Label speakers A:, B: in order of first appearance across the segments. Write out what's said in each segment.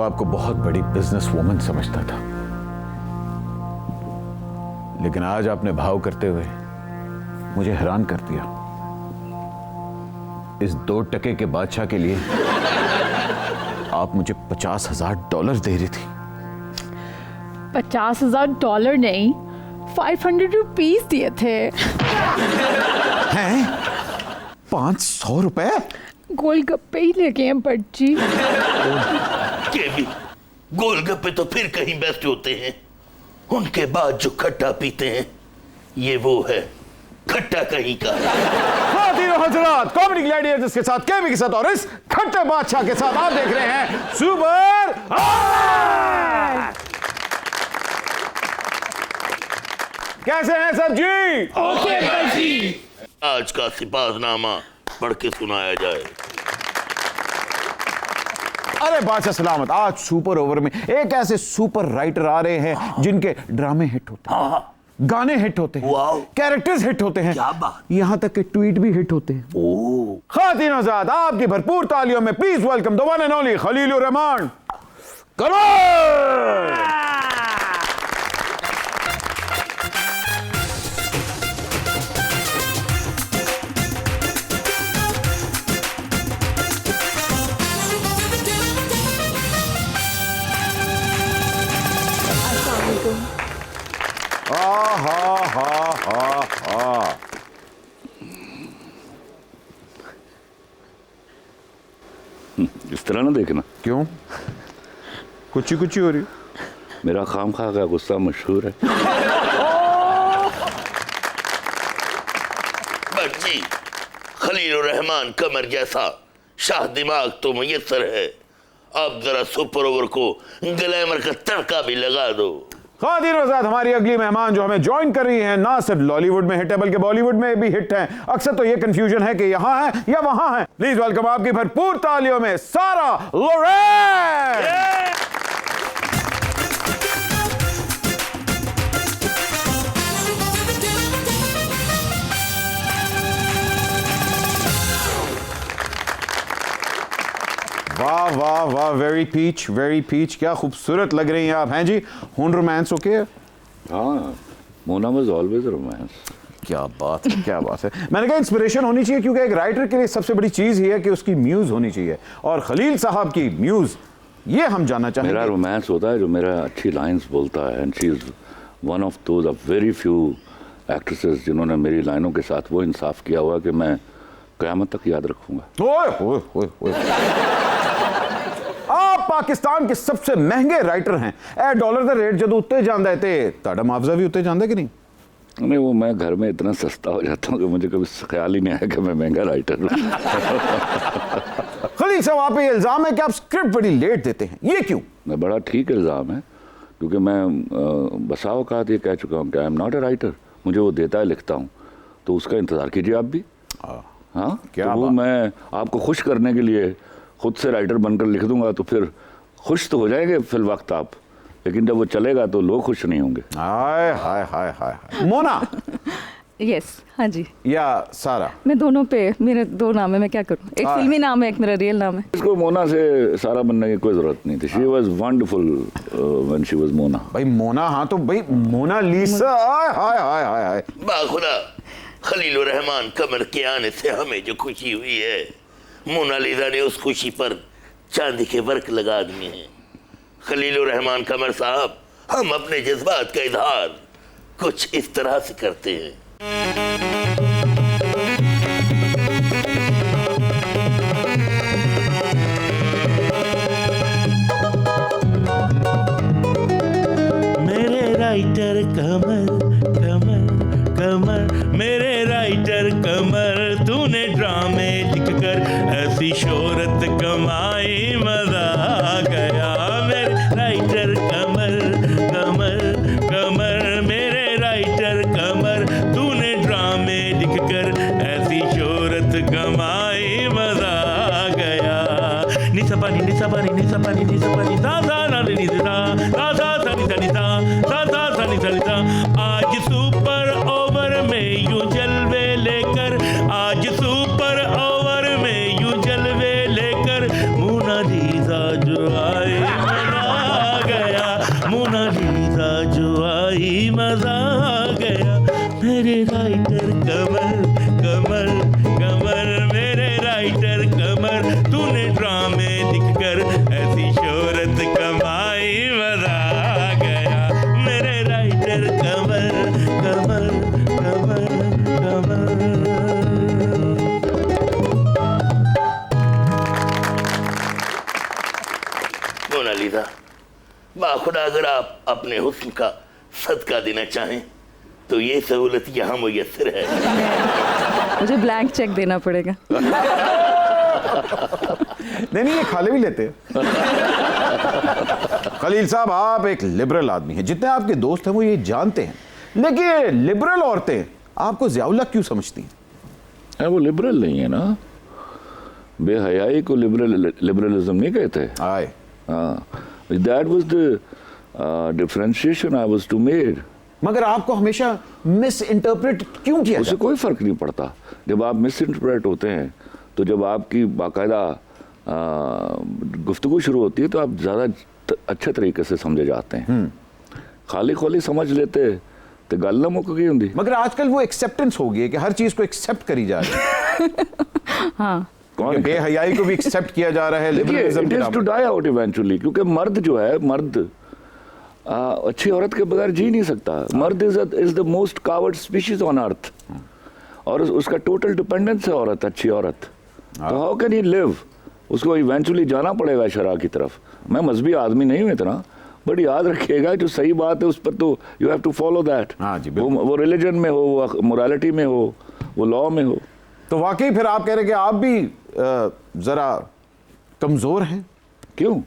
A: आपको बहुत बड़ी बिजनेस वूमन समझता था, लेकिन आज आपने भाव करते हुए मुझे हैरान कर दिया। इस 2 टके के बादशाह के लिए आप मुझे $50,000 दे रही थी।
B: $50,000 नहीं, 500 रुपीज दिए थे।
A: हैं? 500 रुपए?
B: गोलगप्पे ही लेके हैं पर्ची।
C: केवी, गोलगप्पे तो फिर कहीं बेस्ट होते हैं। उनके बाद जो खट्टा पीते हैं, ये वो है खट्टा कहीं का।
A: खातिन हजरात, कॉमेडी ग्लैडिएटर्स के साथ केवी के साथ और इस खट्टे बादशाह के साथ आप देख रहे हैं सुपर ऑलराइट। कैसे हैं सब जी?
C: ओके जी। आज का सिपाहनामा पढ़ के सुनाया जाए।
A: अरे बादशाह सलामत, आज सुपर ओवर में एक ऐसे सुपर राइटर आ रहे हैं जिनके ड्रामे हिट होते हैं, गाने हिट होते हैं, कैरेक्टर्स हिट होते हैं,
C: क्या बात।
A: यहां तक के ट्वीट भी हिट होते हैं। खातिन आजाद, आपकी भरपूर तालियों में please welcome the one and only Khalilur Rahman.
D: इस तरह ना देखना।
A: क्यों? कुछ हो रही?
D: मेरा खामखा का गुस्सा मशहूर है।
C: बच्ची, खलीलुर रहमान कमर जैसा शाह दिमाग तो मुयस्सर है। अब जरा सुपर ओवर को ग्लैमर का तड़का भी लगा दो।
A: खातिन आजाद, हमारी अगली मेहमान जो हमें ज्वाइन कर रही हैं, ना सिर्फ लॉलीवुड में हिट है बल्कि बॉलीवुड में भी हिट हैं। अक्सर तो ये कंफ्यूजन है कि यहां है या वहां है। प्लीज वेलकम आपकी भरपूर तालियों में सारा लोरेन। वाह वाह वाह, वेरी पीच, क्या खूबसूरत लग रही हैं आप। हैं जी, हुन रोमांस ओके?
D: हाँ, मोना वाज ऑलवेज रोमांस।
A: क्या बात है, क्या बात है। मैंने कहा इंस्पिरेशन होनी चाहिए, क्योंकि एक राइटर के लिए सबसे बड़ी चीज ही है कि उसकी म्यूज होनी चाहिए, और खलील साहब की म्यूज ये हम जानना चाहेंगे।
D: मेरा रोमांस होता है जो मेरा अच्छी लाइंस बोलता है, and she is one of those of very few actresses जिन्होंने मेरी लाइनों के साथ वो इंसाफ किया हुआ कि मैं क़यामत तक याद रखूंगा।
A: ओए ओए ओए, आप पाकिस्तान के सबसे महंगे राइटर हैं। ए डॉलर का रेट जब उत्ते जाता है तो ताड़ा मुआवजा भी उत्ते जाता है कि नहीं?
D: नहीं, वो मैं घर में इतना सस्ता हो जाता हूँ कि मुझे कभी ख्याल ही नहीं आया कि मैं महंगा राइटर हूँ।
A: खलील साहब, आप पे इल्जाम है कि आप स्क्रिप्ट बड़ी लेट देते हैं, ये क्यों?
D: मैं बड़ा ठीक इल्ज़ाम है, क्योंकि मैं बसा औकात ये कह चुका हूँ कि I am not a writer. मुझे वो देता है, लिखता हूँ, तो उसका इंतज़ार कीजिए आप भी। हाँ,
A: क्या
D: तो वो मैं आपको खुश करने के लिए खुद से राइटर बनकर लिख दूंगा तो फिर खुश तो हो जाएंगे फिल वक्त आप, लेकिन जब वो चलेगा तो लोग खुश नहीं होंगे।
A: हाय हाय हाय हाय। मोना?
E: यस, हाँ जी।
A: या सारा?
E: मैं दोनों पे, मेरे 2 नाम है, मैं क्या करूँ? एक फिल्मी नाम है, एक मेरा रियल नाम है।
D: इसको मोना से सारा बनने की कोई जरूरत नहीं थी। She was wonderful when she was Mona.
A: भाई मोना, हाँ तो भाई मोनालिसा। हाय हाय हाय हाय।
C: बाखुदा, खलीलुर रहमान कमर के आने से हमें जो खुशी हुई है, मोनालिसा ने उस खुशी पर चांदी के वर्क लगा दिए हैं। खलीलुर रहमान कमर साहब, हम अपने जज्बात का इजहार कुछ इस तरह से करते हैं।
F: मेरे राइटर कमर कमर कमर, मेरे राइटर कमर, तूने ड्रामे लिखकर ऐसी शोहरत कमाई, मजा आ गया। मेरे राइटर कमर कमर कमर, मेरे राइटर कमर, तूने ड्रामे लिखकर ऐसी शोहरत कमाई, मजा आ गया। निसपानी निसपानी निसपानी निसपानी सा सा ना नी सा सा सा सा नी सा नी सा सा सा सा नी सा नी सा। आज सुपर ओवर में यूं जलवे लेकर, आज सुपर ओवर में यूं जलवे लेकर, मोनालिसा जो आए मेरे राइटर कमर कमर कमर मेरे राइटर कमर तूने ड्रामे लिखकर ऐसी शोहरत कमाई मजा आ गया मेरे राइटर कमर कमर कमर कमर।
C: मोनालिसा, बाखुदा अगर आप अपने हुस्न का सदका देना चाहें तो ये सहूलत यहाँ मुयस्सर है।
E: मुझे ब्लैंक चेक देना पड़ेगा।
A: नहीं ये खाले भी लेते हैं। खलील साहब, आप एक लिबरल आदमी हैं, जितने आपके दोस्त हैं वो ये जानते हैं, लेकिन ये लिबरल औरतें आपको ज़ियाउल्लाह क्यों समझती हैं?
D: वो लिबरल नहीं है ना, बेहयाई को लिबरलिज्म नहीं कहते।
A: I
D: that was the differentiation I was to made.
A: मगर आपको हमेशा मिस इंटरप्रेट क्यों किया
D: उससे
A: जाता?
D: कोई फर्क नहीं पड़ता। जब आप मिस इंटरप्रेट होते हैं तो जब आपकी बाकायदा गुफ्तगू शुरू होती है तो आप ज़्यादा अच्छे तरीके से समझे जाते हैं। खाली खोली समझ लेते तो गल ना मुक गई होंगी।
A: मगर आजकल वो एक्सेप्टेंस हो गई है कि हर चीज को एक्सेप्ट करी जा रही है।
E: हाँ,
A: कौन बेहयाई को भी एक्सेप्ट किया जा रहा है लिबरलिज्म के नाम
D: टू
A: पर।
D: डाई आउट इवेंचुअली, क्योंकि मर्द जो है, मर्द अच्छी औरत के बगैर जी नहीं सकता। मर्द is the most coward species on earth, और उसका टोटल डिपेंडेंस है औरत, अच्छी औरत। तो हाउ कैन ही लिव? उसको इवेंचुअली जाना पड़ेगा शरा की तरफ। मैं मजहबी आदमी नहीं हूँ इतना, बट याद रखिएगा जो सही बात है उस पर तो you have to follow that.
A: हाँ जी,
D: वो रिलीजन में हो, वो मोरालिटी में हो, वो लॉ में हो।
A: तो वाकई फिर आप कह रहे हैं कि आप भी जरा कमजोर हैं।
D: क्यों?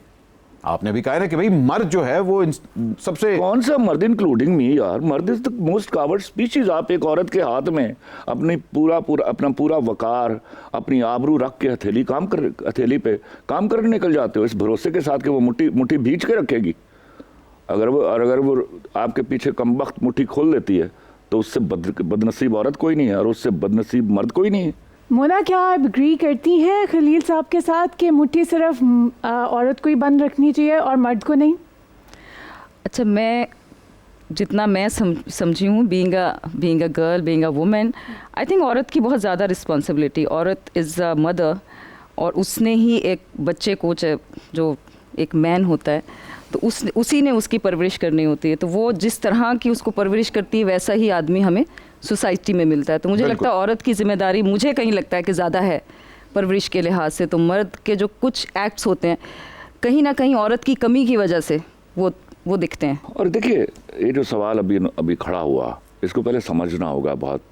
A: आपने भी कहा ना कि भाई मर्द जो है वो सबसे
D: कौन सा मर्द, इंक्लूडिंग मी यार? मर्द is the most coward species. आप एक औरत के हाथ में अपनी अपना पूरा वकार, अपनी आबरू रख के हथेली पे काम करने निकल जाते हो, इस भरोसे के साथ कि वो मुट्ठी भींच के रखेगी। अगर वो आपके पीछे कमबख्त मुट्ठी खोल देती है तो उससे बदनसीब औरत कोई नहीं है, और उससे बदनसीब मर्द कोई नहीं है।
B: मोना, क्या आप एग्री करती हैं खलील साहब के साथ कि मुट्ठी सिर्फ औरत को ही बंद रखनी चाहिए और मर्द को नहीं?
E: अच्छा, मैं जितना मैं समझी हूँ, being a girl, being a women, I think औरत की बहुत ज़्यादा रिस्पॉन्सिबिलिटी। औरत इज़ अ मदर, और उसने ही एक बच्चे को, जो एक मैन होता है, तो उसी ने उसकी परवरिश करनी होती है। तो वो जिस तरह की उसको परवरिश करती है वैसा ही आदमी हमें सोसाइटी में मिलता है। तो मुझे लगता है औरत की जिम्मेदारी, मुझे कहीं लगता है कि ज़्यादा है परवरिश के लिहाज से। तो मर्द के जो कुछ एक्ट्स होते हैं कहीं ना कहीं औरत की कमी की वजह से वो दिखते हैं।
D: और देखिए, ये जो सवाल अभी खड़ा हुआ, इसको पहले समझना होगा बहुत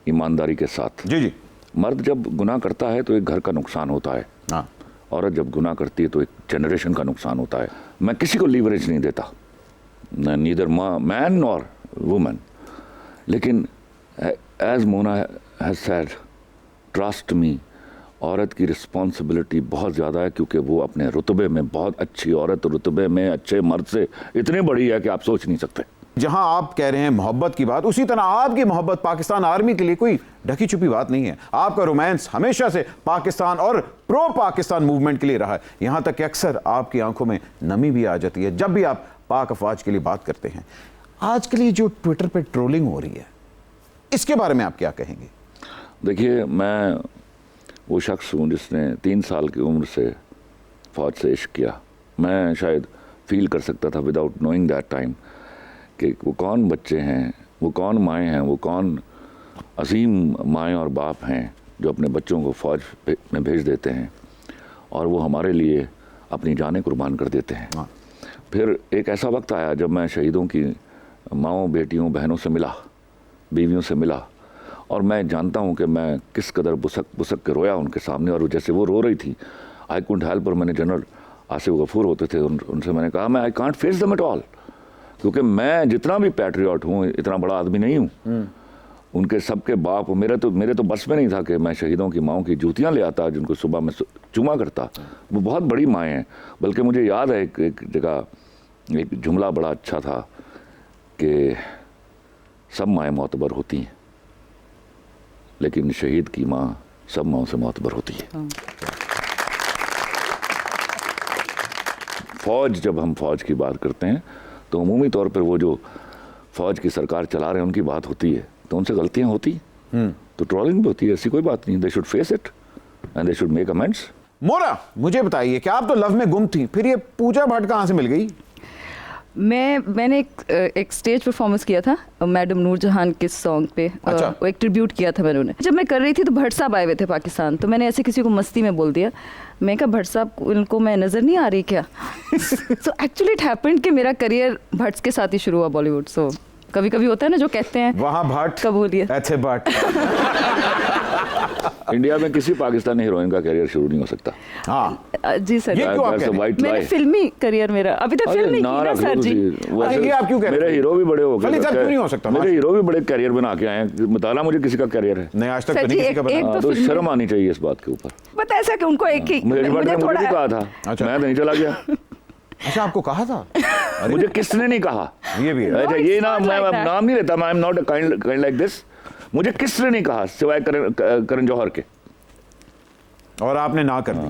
D: ईमानदारी के साथ।
A: जी जी।
D: मर्द जब गुनाह करता है तो एक घर का नुकसान होता है।
A: हाँ।
D: औरत जब गुनाह करती है तो एक जनरेशन का नुकसान होता है। मैं किसी को लीवरेज नहीं देता, नीदर मैन नॉर वुमन, लेकिन as Mona has said, trust me, औरत की रिस्पॉन्सिबिलिटी बहुत ज़्यादा है, क्योंकि वो अपने रुतबे में बहुत अच्छी औरत, रुतबे में अच्छे मर्द से इतनी बड़ी है कि आप सोच नहीं सकते।
A: जहां आप कह रहे हैं मोहब्बत की बात, उसी तरह आपकी मोहब्बत पाकिस्तान आर्मी के लिए कोई ढकी छुपी बात नहीं है। आपका रोमांस हमेशा से पाकिस्तान और प्रो पाकिस्तान मूवमेंट के लिए रहा है। यहां तक कि अक्सर आपकी आंखों में नमी भी आ जाती है जब भी आप पाक अफवाज के लिए बात करते हैं। आजकल ये जो ट्विटर पे ट्रोलिंग हो रही है, इसके बारे में आप क्या कहेंगे?
D: देखिए, मैं वो शख्स हूँ जिसने 3 साल की उम्र से फ़ौज से इश्क किया। मैं शायद फील कर सकता था विदाउट नोइंग दैट टाइम कि वो कौन बच्चे हैं, वो कौन माएँ हैं, वो कौन अजीम माएँ और बाप हैं जो अपने बच्चों को फ़ौज में भेज देते हैं और वो हमारे लिए अपनी जानें कुर्बान कर देते हैं। फिर एक ऐसा वक्त आया जब मैं शहीदों की माँओं, बेटियों, बहनों से मिला, बीवियों से मिला, और मैं जानता हूँ कि मैं किस कदर बुसक के रोया उनके सामने। और जैसे वो रो रही थी, आई कुडंट हेल्प। और मैंने जनरल आसिफ गफूर होते थे, उनसे मैंने कहा मैं I can't face them at all, क्योंकि मैं जितना भी पैट्रियट हूँ इतना बड़ा आदमी नहीं हूँ। उनके सबके बाप, मेरे तो बस में नहीं था कि मैं शहीदों की माँओं की जूतियाँ ले आता जिनको सुबह में चुमा करता। वो बहुत बड़ी माएँ हैं। बल्कि मुझे याद है एक जगह एक जुमला बड़ा अच्छा था कि सब माएँ मोतबर होती हैं, लेकिन शहीद की माँ सब माँओं से मोतबर होती है। फ़ौज, जब हम फ़ौज की बात करते हैं तो अमूमी तौर पर वो जो फ़ौज की सरकार चला रहे हैं उनकी बात होती है, तो उनसे गलतियां होती, तो ट्रोलिंग भी होती है, ऐसी कोई बात नहीं। They should face it and they should make amends.
A: Mona, मुझे बताइए कि आप तो लव में गुम थी, फिर ये पूजा भट्ट कहाँ से मिल गई?
E: मैंने एक स्टेज परफॉर्मेंस किया था मैडम नूरजहान के सॉन्ग पे।
A: अच्छा।
E: वो एक ट्रिब्यूट किया था मैंने उन्हें। जब मैं कर रही थी तो भट्ट साहब आए हुए थे पाकिस्तान, तो मैंने ऐसे किसी को मस्ती में बोल दिया, मैं कहा भट्ट साहब इनको मैं नज़र नहीं आ रही क्या? सो एक्चुअली इट हैपेंड कि मेरा करियर भट्ट के साथ ही शुरू हुआ बॉलीवुड। सो कभी कभी होता है ना जो कहते हैं
A: वहाँ भट्ट,
E: कबूलियत।
A: अच्छे भट्ट।
D: इंडिया में किसी पाकिस्तानी हीरोइन का करियर शुरू नहीं हो सकता।
A: हाँ,
E: जी सर।
A: ये क्यों आप कह रहे हैं?
E: मैंने फिल्मी करियर मेरा अभी तक फिल्म नहीं की ना सर जी।
A: अरे ये आप क्यों कह रहे हैं?
D: मेरे हीरो भी बड़े हो
A: खलील साहब क्यों नहीं हो सकता?
D: मेरे हीरो भी बड़े करियर बना के आए हैं, बताना मुझे किसी का करियर है।
A: नहीं, आज तक
E: सर
A: तो नहीं
E: जी,
A: किसी का बना।
E: एक तो
D: तो
E: फिल्म
D: शर्म आनी चाहिए इस बात के ऊपर।
E: पता है सर कि उनको एक ही
D: मुझे भी
E: थोड़ा
D: कहा था,
A: अच्छा।
D: मैं तो नहीं चला गया।
A: अच्छा, आपको कहा था?
D: मुझे किसने नहीं कहा?
A: ये भी है।
D: अच्छा,
E: No,
D: ये
E: it's
D: ना
E: not
D: मैं
E: like that.
D: नाम नहीं लेता, मैं I am not a kind like this. मुझे किसने नहीं कहा सिवाय करण जौहर के।
A: और आपने ना कर दी।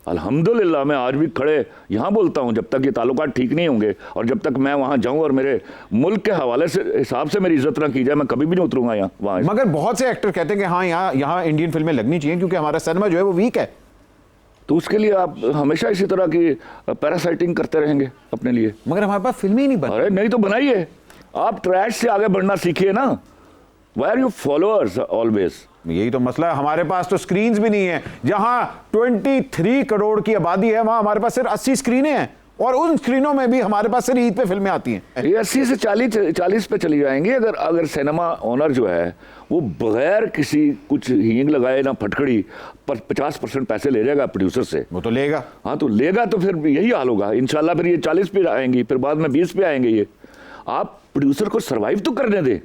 D: अल्हम्दुलिल्लाह मैं आज भी खड़े यहाँ बोलता हूँ, जब तक ये ताल्लुकात ठीक नहीं होंगे और जब तक मैं वहाँ जाऊँ और मेरे मुल्क के हवाले से हिसाब से मेरी इज्जत ना की जाए, मैं कभी भी नहीं उतरूंगा यहाँ वहाँ।
A: मगर बहुत से एक्टर कहते हैं कि हाँ, यहाँ इंडियन फिल्में लगनी चाहिए क्योंकि हमारा सिनेमा जो है वो वीक है।
D: तो उसके लिए आप हमेशा इसी तरह की पैरासाइटिंग करते रहेंगे अपने लिए।
A: मगर हमारे पास फिल्में ही नहीं बन।
D: अरे नहीं तो बनाइए, आप ट्रैश से आगे बढ़ना सीखिए ना। Why are you followers always?
A: यही तो मसला है, हमारे पास तो स्क्रीन्स भी नहीं है। जहां 23 करोड़ की आबादी है वहां हमारे पास सिर्फ 80 स्क्रीनें हैं, और उन स्क्रीनों में भी हमारे पास सिर्फ ईद पे फिल्में आती हैं।
D: ये 80 से 40 पे चली जाएंगी अगर सिनेमा ओनर जो है वो बगैर किसी कुछ हींग लगाए ना फटकड़ी पर 50% पैसे ले जाएगा प्रोड्यूसर से।
A: वो तो लेगा।
D: हाँ तो लेगा, तो फिर यही हाल होगा इंशाल्लाह। फिर ये 40 पे आएंगी, फिर बाद में 20 पे आएंगे। ये आप प्रोड्यूसर को सरवाइव तो करने दे।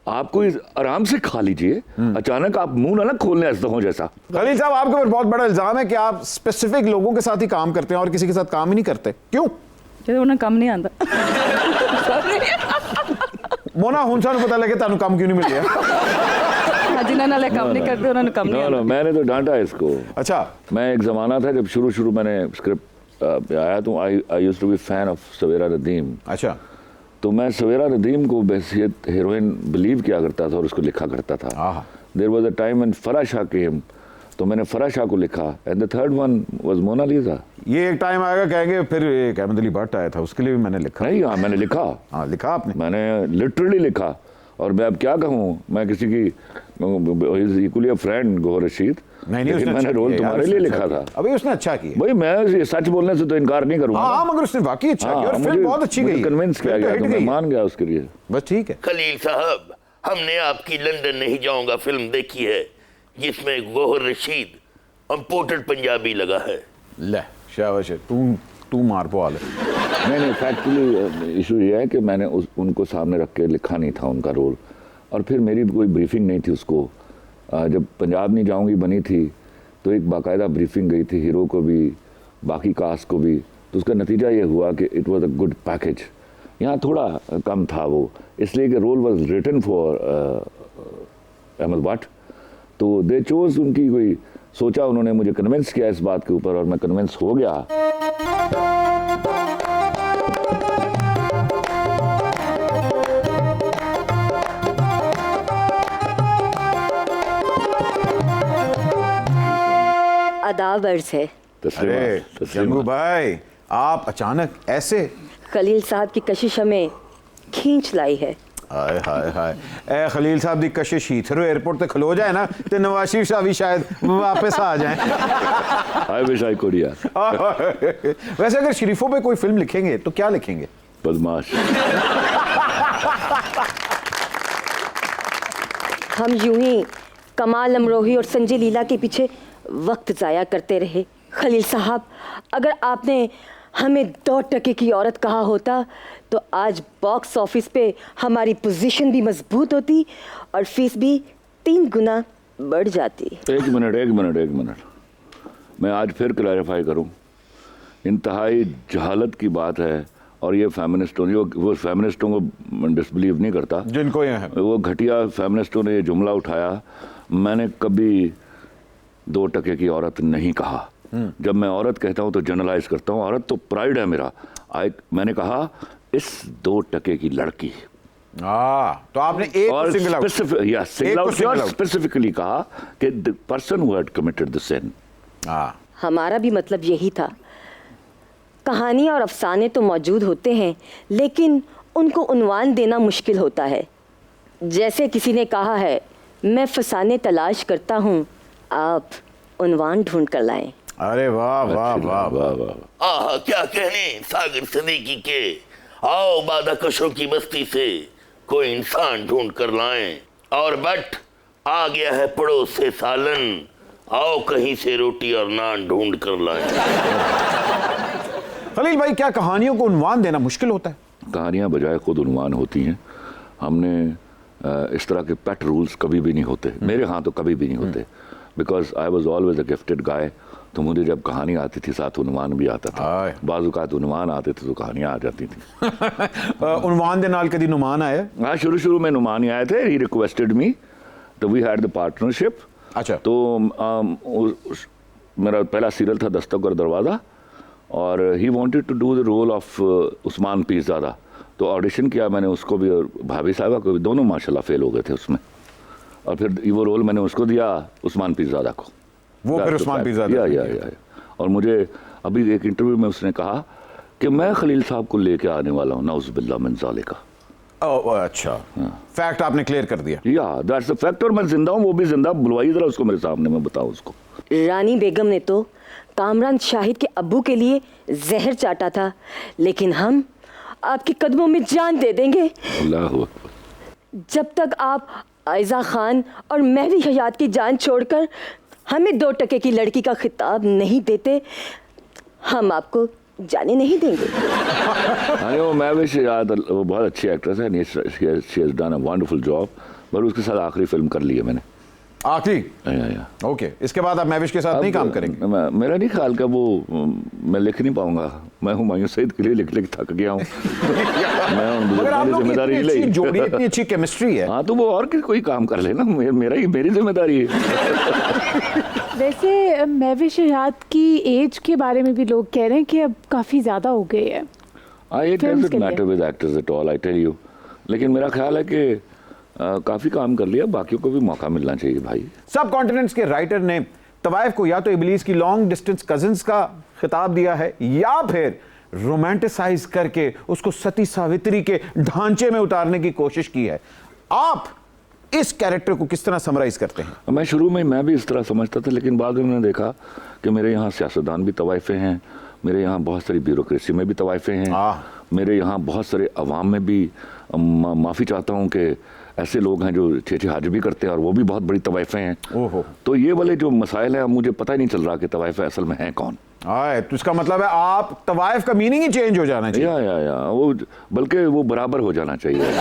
D: आपको आराम से खा लीजिए, अचानक आप मुंह ना खोलने हो जैसा।
A: खलील साहब, आपके ऊपर बहुत बड़ा इल्जाम है कि आप स्पेसिफिक लोगों के साथ ही काम करते हैं और किसी के साथ काम ही नहीं करते। क्यों?
E: उन्हें कम नहीं आता।
A: मोना हुंसा को पता लगे तानू काम क्यों नहीं मिल गया?
E: जिन्हें नाले काम नहीं करते उन्होंने कम नहीं आता।
D: मैंने तो डांटा है इसको।
A: अच्छा,
D: मैं एक जमाना था जब शुरू मैंने स्क्रिप्ट आया तो I used to be fan of सवेरा रदीम।
A: अच्छा।
D: तो मैं सवेरा रदीम को बहसियत हीरोइन बिलीव किया करता था और उसको लिखा करता था। There was a time when Farah Shah came, तो मैंने फराह शाह को लिखा, and the third one was Monalisa.
A: ये एक टाइम आएगा कहेंगे फिर एक अहमद अली भट्ट आया था, उसके लिए भी मैंने लिखा।
D: नहीं, हाँ मैंने लिखा।
A: हाँ, लिखा आपने?
D: मैंने लिटरली लिखा। और मैं अब क्या कहूँ, मैं किसी की इक्वली अ फ्रेंड गोहर रशीद,
A: नहीं,
D: लेकिन
A: उसने
D: मैंने
A: अच्छा
D: रोल
A: किया
D: तुम्हारे
A: यार,
D: लिए
A: उसने
D: लिखा
A: अच्छा
D: था।
A: किया। अभी उसने अच्छा किया
D: भाई मैं ये सच बोलने से तो इनकार नहीं करूंगा।
A: हाँ, मगर उसने वाकई अच्छा किया और फिल्म बहुत अच्छी गई।
D: कन्विंस किया गया तो मैं मान गया उसके लिए।
A: बस ठीक है।
C: खलील साहब, हमने आपकी लंदन नहीं जाऊंगा फिल्म देखी है जिसमें गोहर रशीद इंपोर्टेड पंजाबी लगा है।
A: ले शाबाश, तू मार पोल।
D: नहीं, फैक्चुअली इशू ये है कि मैंने उनको सामने रख के लिखा नहीं था उनका रोल, और फिर मेरी कोई ब्रीफिंग नहीं थी उसको। जब पंजाब नहीं जाऊंगी बनी थी तो एक बाकायदा ब्रीफिंग गई थी हीरो को भी, बाकी कास्ट को भी, तो उसका नतीजा ये हुआ कि it was a good package. यहाँ थोड़ा कम था वो, इसलिए कि role was written for Ahmed Bhatt, तो दे चोज उनकी कोई सोचा, उन्होंने मुझे कन्विंस किया इस बात के ऊपर और मैं कन्विंस हो गया।
G: आदाब अर्ज है।
A: अरे जंगू भाई, आप अचानक ऐसे?
G: खलील साहब की कशिश हमें खींच लाई है।
A: हाय हाय हाय, ए खलील साहब दी कशिश हीथरो एयरपोर्ट ते खलो जाए ना ते नवाज शरीफ साहब भी शायद वापस आ जाएं।
D: आई विश आई कुड यार।
A: वैसे अगर शरीफों पे कोई फिल्म लिखेंगे तो क्या लिखेंगे?
D: बदमाश।
G: हम यूं ही कमाल अमरोही और संजय लीला के पीछे वक्त ज़ाया करते रहे। खलील साहब, अगर आपने हमें 2 टके की औरत कहा होता तो आज बॉक्स ऑफिस पे हमारी पोजीशन भी मजबूत होती और फीस भी 3 गुना बढ़ जाती।
D: एक मिनट, मैं आज फिर क्लैरिफाई करूं, इंतहाई जहालत की बात है और ये वो फेमिनिस्टों को डिसबिलीव नहीं करता
A: जिनको ये है,
D: वो घटिया फेमिनिस्टों ने ये जुमला उठाया। मैंने कभी 2 टके की औरत नहीं कहा। जब मैं औरत कहता हूं तो जनरलाइज करता हूं, औरत तो प्राइड है मेरा। मैंने कहा इस 2 टके की लड़की,
A: तो आपने एक
D: और
A: को सिंगल आउट,
D: सिंगल आउट और स्पेसिफिकली कहा कि the person who had committed the sin.
G: हमारा भी मतलब यही था। कहानी और अफसाने तो मौजूद होते हैं, लेकिन उनको उन्वान देना मुश्किल होता है। जैसे किसी ने कहा है, मैं फसाने तलाश करता हूँ, आप उन्वान ढूंढ कर लाएं।
A: अरे वाह वाह वाह वाह वाह।
C: आहा, क्या कहने सागर सदीकी के। आओ बादाकशों की बस्ती से कोई इंसान ढूंढ कर लाएं, और बट आ गया है पड़ोस से सालन, आओ कहीं से रोटी और नान ढूंढ कर लाएं।
A: खलील भाई, क्या कहानियों को उन्वान देना मुश्किल होता है?
D: कहानियां बजाय खुद उन्वान होती हैं। हमने इस तरह के पेट रूल्स कभी भी नहीं होते, मेरे यहाँ तो कभी भी नहीं होते, because I was always a gifted guy. तो मुझे जब कहानी आती थी साथ उन्वान भी आता था, बाज़-औक़ात उन्वान आते थे तो कहानियाँ आ जाती थी।
A: उन्वान दे नाल कदी नुमान आया?
D: हाँ, शुरू में नुमान ही आए थे। ही रिक्वेस्टेड मी, तो वी हैड द पार्टनरशिप।
A: अच्छा।
D: तो मेरा पहला सीरियल था दस्तक और दरवाज़ा, और he wanted to do the role of Usman Peerzada. तो ऑडिशन किया मैंने उसको भी और भाभी साहबा को भी, दोनों माशाल्लाह फेल हो गए थे उसमें। और फिर वो रोल मैंने उसको दिया, उस्मान पीरज़ादा को।
A: वो फिर उस्मान पीरज़ादा।
D: या। और मुझे अभी एक इंटरव्यू में उसने कहा कि मैं खलील साहब को लेके आने वाला हूँ, नाउज़ बिल्लाह मिन ज़ालिका।
A: अच्छा, फैक्ट आपने क्लियर कर दिया।
D: या दैट्स द फैक्ट। और मैं जिंदा हूँ, वो भी जिंदा। बुलवाइए जरा उसको मेरे सामने, मैं बताऊँ उसको।
G: रानी बेगम ने तो कामरान शाहिद के अब्बू के लिए जहर चाटा था, लेकिन हम आपके कदमों में जान दे देंगे
D: अल्लाह अकबर।
G: जब तक आप आयजा खान और महवी हयात की जान छोड़कर हमें 2 टके की लड़की का खिताब नहीं देते, हम आपको जाने नहीं देंगे।
D: अरे वो महवी हयात वो बहुत अच्छी एक्ट्रेस है, she has done a wonderful job, पर उसके साथ आखिरी फिल्म कर ली है मैंने।
A: आखिरी?
D: या।
A: ओके, इसके बाद आप महविश के साथ नहीं काम करेंगे?
D: मेरा नहीं ख्याल का वो, मैं लिख नहीं पाऊंगा। मैं हुमायूं सईद के लिए लिख थक गया हूँ।
A: मगर आप लोग की इतनी अच्छी जोड़ी, इतनी अच्छी केमिस्ट्री है।
D: हाँ, तो वो और कोई काम कर लेना, मेरी जिम्मेदारी है।
B: वैसे महविश हयात की एज के बारे में भी लोग कह रहे हैं कि अब काफ़ी ज़्यादा हो गई है।
D: It doesn't matter with actors at all, I tell you। लेकिन मेरा ख्याल है कि काफ़ी काम कर लिया, बाकियों को भी मौका मिलना चाहिए भाई।
A: सब कॉन्टिनेंट्स के राइटर ने तवाइफ को या तो इबलीस की लॉन्ग डिस्टेंस कजिन्स का खिताब दिया है, या फिर रोमांटिसाइज करके उसको सती सावित्री के ढांचे में उतारने की कोशिश की है। आप इस कैरेक्टर को किस तरह समराइज करते हैं?
D: मैं शुरू में मैं भी इस तरह समझता था, लेकिन बाद में मैंने देखा कि मेरे यहाँ सियासतदान भी तवाइफे हैं, मेरे यहाँ बहुत सारी ब्यूरोक्रेसी में भी तवाइफे हैं, मेरे यहाँ बहुत सारे अवाम में भी माफ़ी चाहता हूँ कि ऐसे लोग हैं जो छे हज भी करते हैं और वो भी बहुत बड़ी तवाइफे हैं।
A: ओहो।
D: तो ये वाले जो मसाइल हैं, मुझे पता ही नहीं चल रहा कि तवाइफे असल में हैं कौन।
A: तो इसका मतलब है आप तवाइफ का मीनिंग ही चेंज हो जाना चाहिए।
D: या वो, बल्कि वो बराबर हो जाना चाहिए।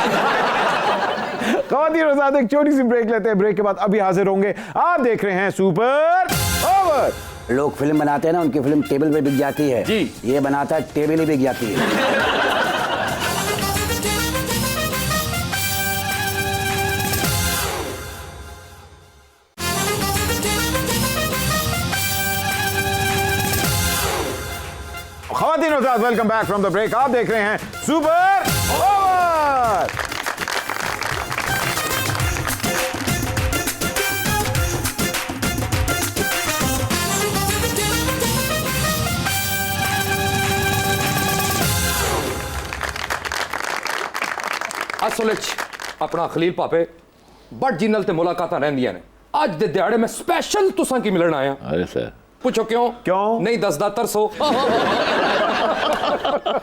A: ख़वातीन और हज़रात, एक छोटी सी ब्रेक लेते हैं, ब्रेक के बाद अभी हाजिर होंगे। आप देख रहे हैं सुपर ओवर।
H: लोग फिल्म बनाते हैं ना, उनकी फिल्म टेबल पे बिक जाती है जी, ये बनाता है टेबल ही बिक जाती है।
A: ख़वातीन और हज़रात, welcome back from the break. आप देख रहे हैं सुपर ओवर।
I: असल अपना खलील पापे बड़ जिन्नल ते मुलाकातां रहंदियां ने। अज दे दिहाड़े में स्पेशल तुसां की मिलन आया।
D: अरे सर,
I: पूछो क्यों नहीं दसदा तरसो।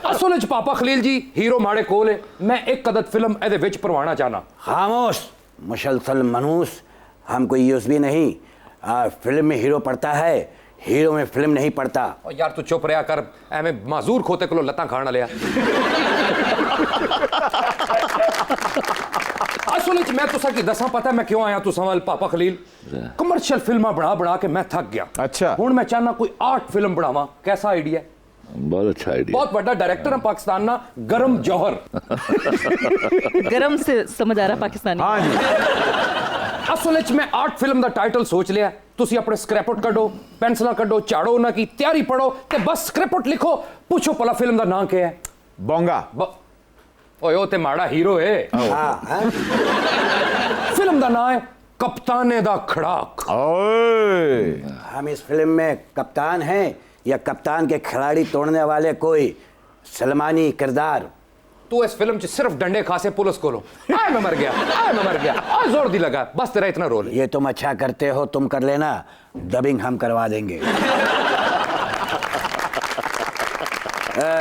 I: असल पापा खलील जी हीरो माड़े कोल है, मैं एक कदर फिल्म एदे विच परवाना चाहना।
H: खामोश मुसलसल मनूस, हम कोई यूसबी नहीं। फिल्म में हीरो पड़ता है, हीरो में फिल्म नहीं पड़ता।
I: और यार तू चुप रहा कर, एवें माजूर खोते को लत्तां खाण लिया। असल मैं तुसा की दसा पता मैं क्यों आया तुसा वाल पापा खलील। कमर्शियल फिल्मां बना के मैं थक गया।
A: अच्छा,
I: हुण मैं चाहना कोई आर्ट फिल्म बनावा। कैसा आइडिया?
D: बहुत अच्छा आइडिया।
I: बहुत बड़ा डायरेक्टर है पाकिस्तान ना, गरम जौहर।
E: गरम से समझ आ रहा पाकिस्तानी।
A: हाँ जी।
I: असल मैं आर्ट फिल्म का टाइटल सोच लिया। तुसी अपने स्क्रैपट कड्डो, पेंसिल कड्डो, झाड़ो ना की तैयारी पढ़ो ते बस स्क्रैपट लिखो। पूछो भला फिल्म का नाम क्या है?
A: बोंगा।
I: ओए ओ ते माड़ा हीरो है।
H: हाँ हैं?
I: फिल्म दा नाम है कप्ताने दा खड़ाक।
A: ओए
H: हम इस फिल्म में कप्तान हैं या कप्तान के खिलाड़ी तोड़ने वाले कोई सलमानी किरदार?
I: तू इस फिल्म च सिर्फ डंडे खासे पुलिस को लो, आए मैं मर गया, आए मैं मर गया, आ जोर दी लगा, बस तेरा इतना रोल है।
H: ये तुम अच्छा करते हो, तुम कर लेना, डबिंग हम करवा देंगे।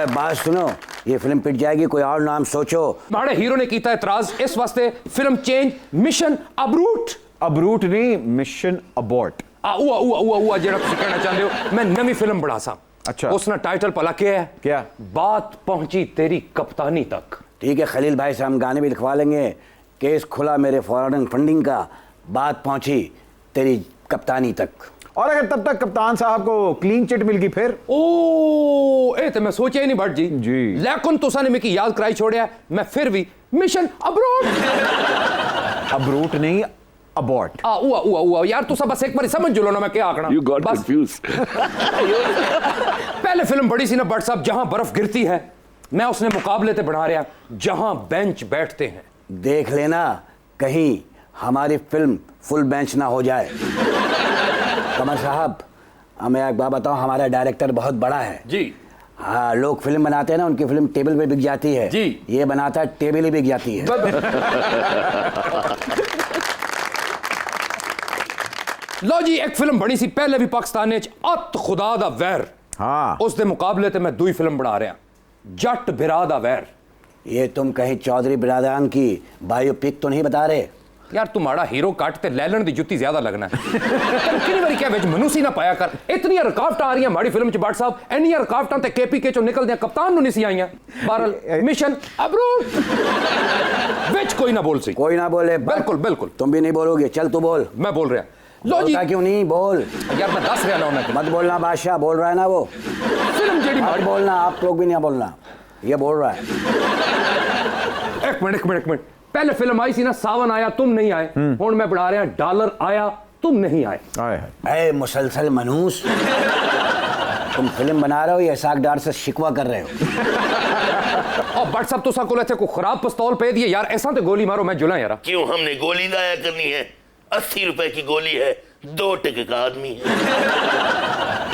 H: बात सुनो, ये फिल्म पिट जाएगी, कोई और नाम सोचो।
I: माड़े हीरो ने कीता एतराज, इस वास्ते फिल्म चेंज, मिशन अबरूट।
A: अबरूट नहीं, मिशन अबॉर्ट।
I: उआ जेड़ा तुसी कहना चाहते हो, मैं नवी फिल्म बना सा।
A: अच्छा।
I: उसना टाइटल भला क्या है?
A: क्या?
I: बात पहुंची तेरी कप्तानी तक।
H: ठीक है, खलील भाई से हम गाने भी लिखवा लेंगे। केस खुला मेरे फॉरेन फंडिंग का, बात पहुंची तेरी कप्तानी तक।
A: और अगर तब तक कप्तान साहब को क्लीन चिट मिल गई फिर?
I: ओ ए तो मैं सोचा ही नहीं भट्ट जी।
A: जी।
I: लेकिन तुसा ने मिकी याद कराई छोड़िया, मैं फिर भी मिशन अबरूट।
A: अबरूट नहीं, अबॉर्ट।
I: उआ यार तुसा बस एक बार समझ लो ना मैं क्या आखना।
D: You got
I: बस
D: confused.
I: पहले फिल्म बड़ी सी ना भट्ट साहब, जहां बर्फ गिरती है, मैं उसने मुकाबले ते बना रहा, जहां बेंच बैठते हैं।
H: देख लेना कहीं हमारी फिल्म फुल बेंच ना हो जाए। कमर साहब, हमें एक बात बताओ, हमारा डायरेक्टर बहुत बड़ा है
I: जी।
H: हाँ, लोग फिल्म बनाते हैं ना, उनकी फिल्म टेबल पे बिक जाती है
I: जी।
H: ये बनाता है टेबल ही बिक जाती है।
I: लो जी, एक फिल्म बनी सी पहले भी पाकिस्तान ने अत खुदा दा वैर।
A: हाँ।
I: उस दे मुकाबले ते मैं दूई फिल्म बना रहा, जट बिरा दा वैर।
H: ये तुम कहीं चौधरी बिरादरान की बायोपिक तो नहीं बता रहे?
I: यार तुम्हारा हीरो काट ते लैलन दी जुत्ती ज्यादा लगना है। कितनी बारी क्या विच मनुसी ना पाया कर, इतनी रुकावट आ रही है हमारी फिल्म च भट्ट साहब, इन्नी रुकावटां ते केपीके चों निकलदे कप्तान नु नहीं सी आईयां। बहरहाल मिशन अबरूट विच कोई ना बोल सी।
H: कोई ना बोले?
I: बिल्कुल बिल्कुल।
H: तुम भी नहीं बोलोगे? चल तू बोल।
I: मैं बोल रहा। लो जी।
H: क्यों नहीं बोल?
I: यार मैं दस रहा ना,
H: मत बोलना, बादशाह बोल रहा है ना वो।
I: फिल्म जेडी
H: मत बोलना, आप लोग भी नहीं बोलना, ये बोल रहा है।
I: एक मिनट, पहले फिल्म आई सी ना सावन आया तुम नहीं आए, हुण मैं बढ़ा रहा डॉलर आया तुम नहीं आए।
H: ऐ मुसलसल मनूस, तुम फिल्म बना रहे हो या इसाक डार से शिकवा कर रहे हो?
I: और भट्ट साहब तुसा कोल इत्थे कोई खराब पिस्तौल पे दिए यार, ऐसा तो गोली मारो मैं जुला यार।
C: क्यों, हमने गोली दाया करनी है? 80 रुपए की गोली है, 2 टके का आदमी है।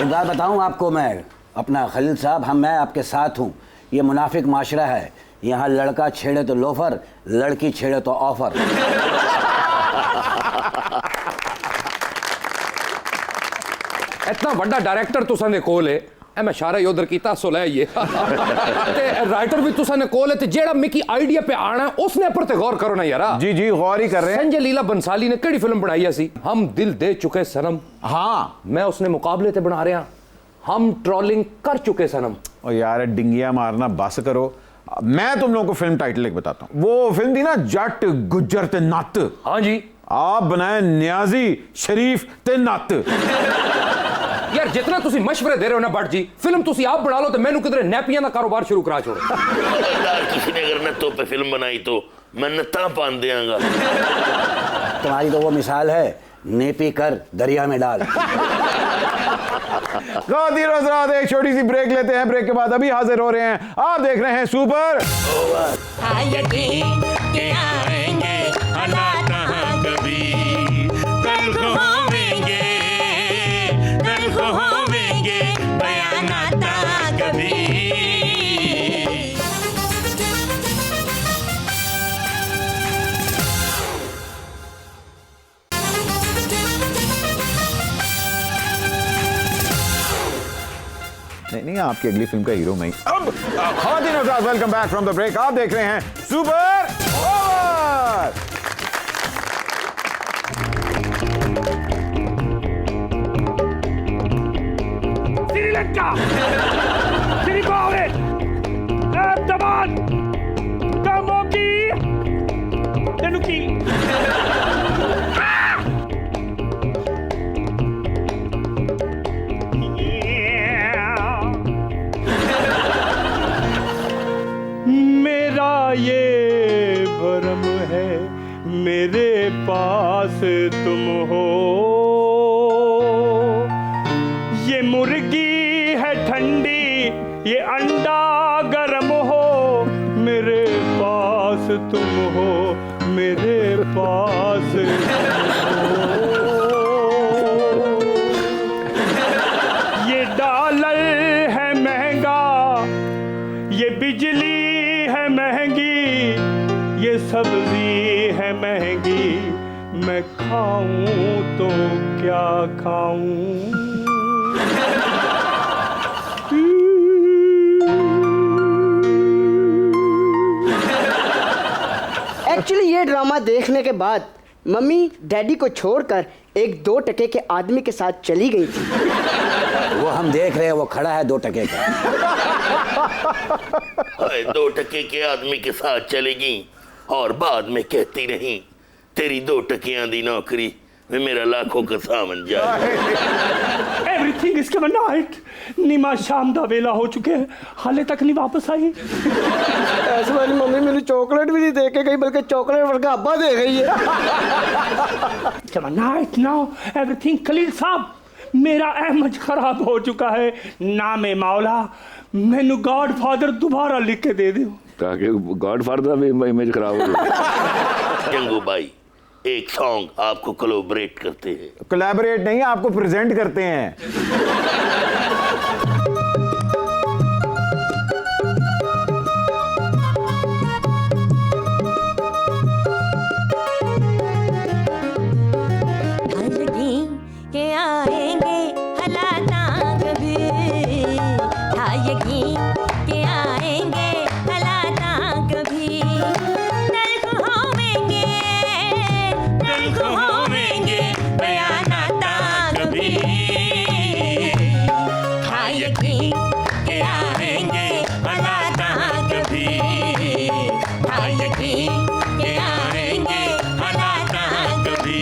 H: एक बात बताऊं आपको मैं, अपना खलील साहब, मैं आपके साथ हूं। ये मुनाफिक माशरा है, यहाँ लड़का छेड़े तो लोफर, लड़की छेड़े तो ऑफर।
I: इतना बड़ा डायरेक्टर तुसा ने कोल है, मैं शारा उधर कीता सुलै ये ते राइटर भी तुसा ने कोल है, ते जेड़ा मिकी आइडिया पे आना है उसने पर ते गौर करो ना यार।
A: जी जी, गौर ही कर रहे हैं।
I: संजय लीला बंसाली ने केड़ी फिल्म बनाई है सी, हम दिल दे चुके सनम।
A: हाँ,
I: मैं उसने मुकाबले ते बना रहा, हम ट्रोलिंग कर चुके सनम।
A: और यार डिंगिया मारना बस करो। मैं तुम लोगों को फिल्म टाइटल एक बताता हूँ। वो फिल्म थी ना जट गुज्जर ते नत।
I: हाँ जी।
A: आप बनाए न्याजी शरीफ ते नत।
I: यार जितना तुसी मशवरे दे रहे हो ना भट्ट जी, फिल्म तुसी आप बना लो तो मैनू किधरे नैपियां का कारोबार शुरू करा छोड़ो।
C: किसी ने अगर नत्तों पे फिल्म बनाई तो मैं नत्ता पान देंगा।
H: तुम्हारी तो वो मिसाल है, नेपी कर दरिया में डाल।
A: एक छोटी सी ब्रेक लेते हैं, ब्रेक के बाद अभी हाजिर हो रहे हैं। आप देख रहे हैं सुपर। नहीं, आपकी अगली फिल्म का हीरो मैं ही। अब welcome back from the break. आप देख रहे हैं सुपर ओवर।
J: श्रीलंका, श्रीलंका, दबान, कामोकी, तनुकी। ये भरम है मेरे पास तुम हो, ये मुर्गी है ठंडी, ये अंडा गरम हो, मेरे पास पास तुम हो, मेरे पास ये डॉलर है महंगा, ये बिजली है महंगी, ये सब्जी है महंगी, मैं खाऊं तो क्या खाऊं।
K: एक्चुअली ये ड्रामा देखने के बाद मम्मी डैडी को छोड़कर एक 2 टके के आदमी के साथ चली गई थी।
H: वो हम देख रहे हैं, वो खड़ा है 2 टके का।
C: 2 टके के आदमी के साथ चलेगी और बाद में कहती रही तेरी 2 टकियां दी नौकरी में मेरा लाखों का सामान जाए।
J: Everything is coming night. नीमा शाम दा वेला हो चुके हैं, हाले तक नहीं वापस आई।
K: ऐसे वाली मम्मी मेरी चॉकलेट भी नहीं दे के गई, बल्कि चॉकलेट वर्गा अब्बा दे गई है।
J: Coming night now everything. Khalil साहब, मेरा इमेज खराब हो चुका है। नामे मौला मैनू गॉड फादर दोबारा लिख के दे दो।
D: ताकि गॉड फादर भी इमेज खराब हो जाए।
C: जंगू भाई, एक सॉन्ग आपको कोलैबोरेट करते हैं।
A: कोलैबोरेट नहीं, आपको प्रेजेंट करते हैं।
L: के आएंगे हलाना कभी, था यकीन के आएंगे हलाना कभी। तल्ख होवेंगे, तल्ख होवेंगे बयानाता कभी, था यकीन के आएंगे हलाना कभी, था यकीन के आएंगे हलाना कभी।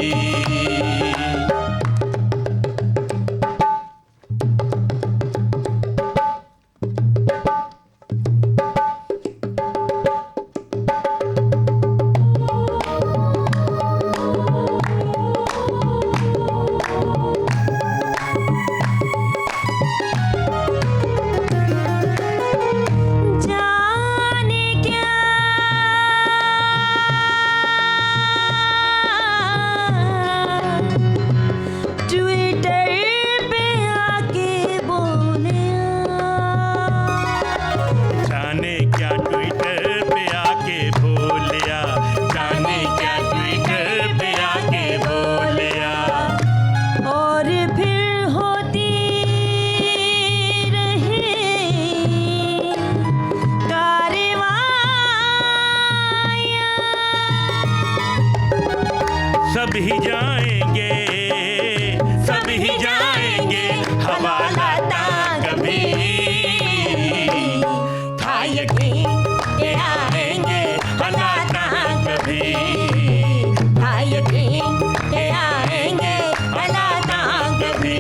F: सब ही जाएंगे, सब ही जाएंगे हवालाता कभी, था यकीन के आएंगे हलाता कभी, था यकीन के आएंगे हलाता कभी।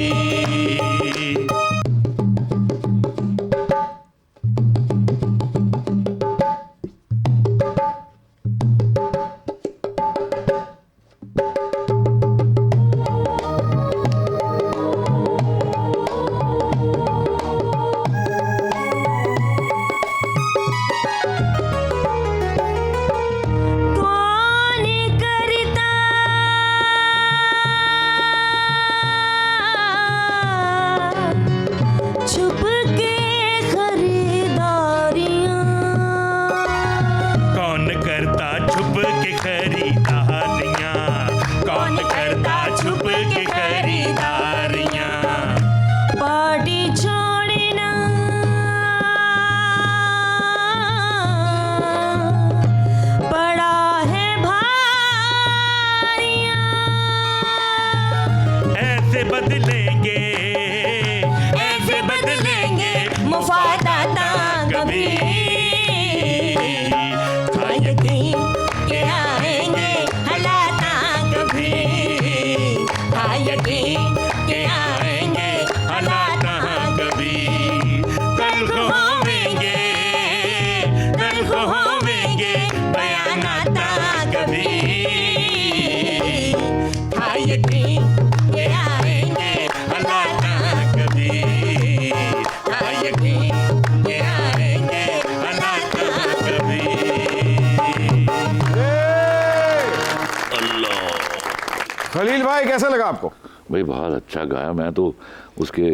A: खलील भाई कैसा लगा आपको?
D: भाई बहुत अच्छा गाया, मैं तो उसके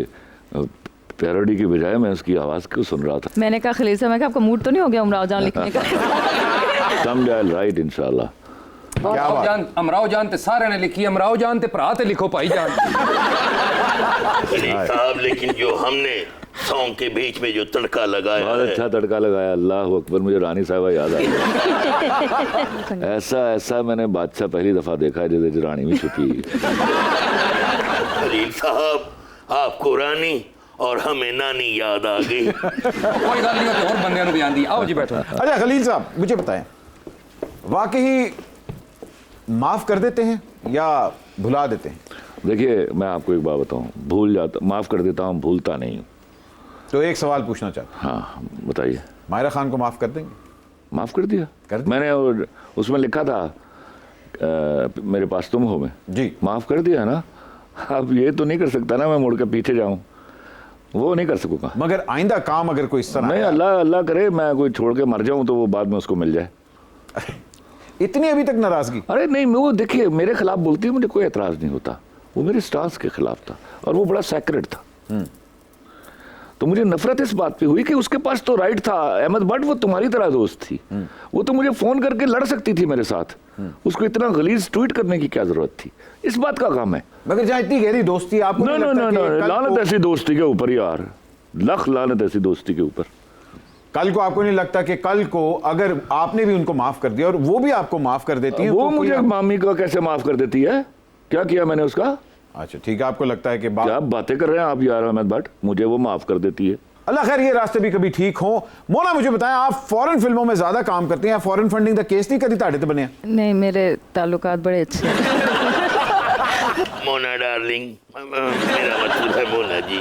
D: पैरोडी की बजाय मैं उसकी आवाज़ को सुन रहा था।
E: मैंने कहा खलील साहब, मैं कहा आपका मूड तो नहीं हो गया उमराव जान लिखने का?
D: Someday I'll write, इंशाल्लाह।
A: क्या बात?
I: जान अमराव जान ते सारे ने लिखी, अमराव जान ते भरा ते लिखो भाई जान।
C: खलील साहब, लेकिन जो हमने सॉन्ग के बीच में जो तड़का लगाया
D: बहुत अच्छा तड़का लगाया, अल्लाह अकबर। मुझे रानी साहबा याद आ गई। ऐसा मैंने बादशाह पहली दफा देखा है जैसे रानी में छुपी।
C: खलील साहब, आपको रानी और हमें नानी याद आ गई।
I: कोई गल नहीं होती, और बंदे नु भी आंदी। आओ जी बैठो।
A: अच्छा खलील साहब, मुझे बताएं, वाकई माफ कर देते हैं या भुला देते हैं?
D: देखिए मैं आपको एक बात बताऊं, भूल जाता, माफ कर देता हूं, भूलता नहीं हूं।
A: तो एक सवाल पूछना चाहता हूं।
D: हाँ बताइए।
A: मायरा खान को माफ कर देंगे?
D: माफ कर दिया,
A: कर दिया।
D: मैंने उसमें लिखा था मेरे पास तुम हो में
A: जी,
D: माफ कर दिया ना। अब ये तो नहीं कर सकता ना मैं मुड़ के पीछे जाऊं, वो नहीं कर सकूंगा।
A: मगर आइंदा काम अगर कोई इस तरह
D: नहीं, अल्लाह करे मैं कोई छोड़ के मर जाऊं तो वो बाद में उसको मिल जाए।
A: इतनी अभी तक नाराजगी?
D: अरे नहीं, वो देखिए मेरे खिलाफ बोलती है, मुझे कोई एतराज नहीं होता, वो मेरे स्टांस के खिलाफ था और वो बड़ा सेक्रेट था। तो मुझे नफरत इस बात पे हुई कि उसके पास तो राइट था, अहमद बट वो तुम्हारी तरह दोस्त थी, वो तो मुझे फोन करके लड़ सकती थी मेरे साथ, उसको इतना गलीज ट्वीट करने की क्या जरूरत थी? इस बात का काम है।
A: मगर जहाँ इतनी गहरी दोस्ती आपको नहीं लगता कि
D: लानत ऐसी दोस्ती के ऊपर यार, लख लानत ऐसी दोस्ती के ऊपर।
A: कल को आपको नहीं लगता कि कल को अगर आपने भी उनको माफ कर दिया और वो भी आपको माफ कर देती है,
D: वो
A: तो
D: मुझे मामी को कैसे माफ कर देती है? क्या किया मैंने उसका?
A: अच्छा ठीक है, आपको लगता है कि
D: क्या बातें कर रहे हैं आप यार अहमद भट्ट, मुझे वो माफ कर देती है।
A: अल्लाह खैर ये रास्ते भी कभी ठीक हो। मोना मुझे बताएं, आप फॉरेन फिल्मों में ज्यादा काम करती हैं, फॉरेन फंडिंग दा केस नहीं कभी ताड़े ते बने?
E: नहीं, मेरे ताल्लुकात बड़े अच्छे हैं।
C: मोना डार्लिंग, मेरा मतलब है मोना जी,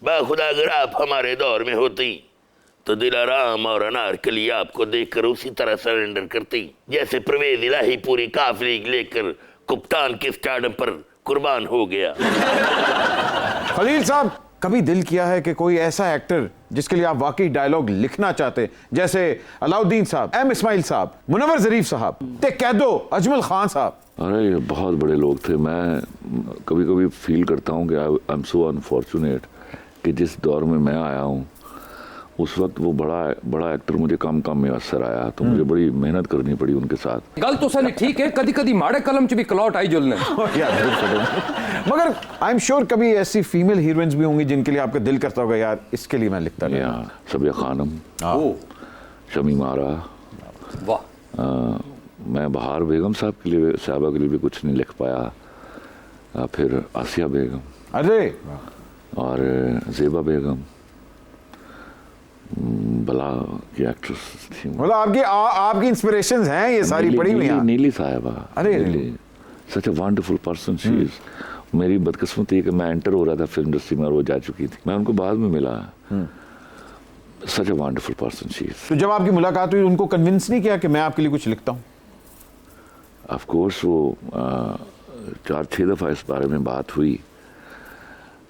C: बाखुदा अगर आप हमारे दौर में होती तो दिलाराम और अनारकली आपको देखकर उसी तरह सरेंडर करती जैसे परवेज इलाही पूरी काफिले लेकर कप्तान के स्टार्डम पर कुर्बान हो गया।
A: खलील साहब, कभी दिल किया है कि कोई ऐसा एक्टर जिसके लिए आप वाकई डायलॉग लिखना चाहते, जैसे अलाउद्दीन साहब, एम इस्माइल साहब, मुनव्वर ज़रीफ साहब, ते कैदो अजमल खान साहब?
D: अरे ये बहुत बड़े लोग थे। मैं कभी कभी फील करता हूँ कि आई एम सो अनफॉर्चुनेट कि जिस दौर में मैं आया हूँ उस वक्त वो बड़ा एक्टर मुझे कम में असर आया, तो मुझे बड़ी मेहनत करनी पड़ी उनके साथ।
I: गल तो सर ठीक है, कदी कदी माड़े कलम च भी क्लॉट आई जुलने।
A: मगर आई एम श्योर कभी ऐसी फीमेल हीरोइंस भी होंगी जिनके लिए आपका दिल करता होगा यार इसके लिए मैं लिखता नहीं।
D: सबिया खानम, शमीम आरा, वाह। मैं बहार बेगम साहब के लिए, साहबा के लिए भी कुछ नहीं लिख पाया। फिर आसिया बेगम,
A: अरे, और
D: जेबा बेगम, बला की एक्ट्रेस थी।
A: मतलब आपकी इंस्पिरेशंस हैं ये सारी पड़ी हुई हैं।
D: नीली साहिबा,
A: अरे
D: such a wonderful person she is. मेरी बदकिस्मती है कि मैं एंटर हो रहा था फिल्म इंडस्ट्री में और वो जा चुकी थी, मैं उनको बाद में मिला। Such a wonderful person she is.
A: तो जब आपकी मुलाकात हुई उनको कन्विंस नहीं किया कि मैं आपके लिए कुछ लिखता हूँ?
D: ऑफ कोर्स वो 4-6 दफा इस बारे में बात हुई,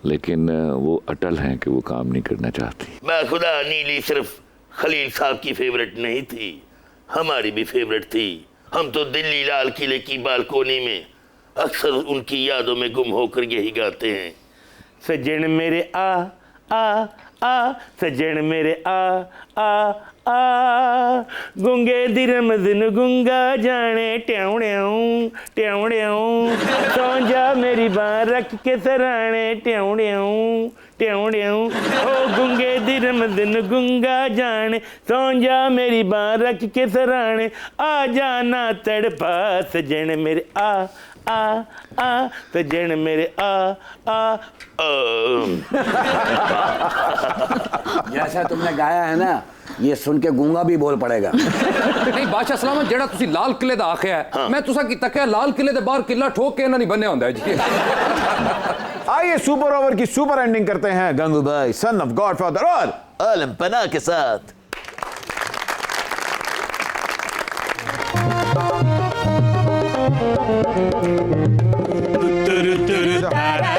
D: लेकिन वो अटल हैं कि वो काम नहीं करना चाहती।
C: बाखुदा नीली सिर्फ खलील साहब की फेवरेट नहीं थी, हमारी भी फेवरेट थी। हम तो दिल्ली लाल किले की बालकोनी में अक्सर उनकी यादों में गुम होकर यही गाते हैं, सजन मेरे आ आ आ, सजन मेरे आ आ, गुंगे दी रमज़न गुंगा जाने ट्याऊं ट्याऊं, सौ जा मेरी बाँ रख के सराने ट्याऊं ट्याऊं, ओ गुंगे दी रमज़न गुंगा जाने, सौ जा मेरी बाँ रख के सराने, आ जाना तड़पा सजन मेरे आ सजन मेरे आ।
H: जैसा तुमने गाया है ना, ये सुन के गूंगा भी बोल पड़ेगा।
I: नहीं बादशाह सलामत, जेड़ा तुसी लाल किले दा आखिया है, मैं तुसा की तकिया लाल किले दे बाहर किला ठोक के ना नहीं बने होंदा है जी।
A: आइए सुपर ओवर की सुपर एंडिंग करते हैं गंगूबाई सन ऑफ गॉडफादर और आलम पनाह के साथ।
L: तारा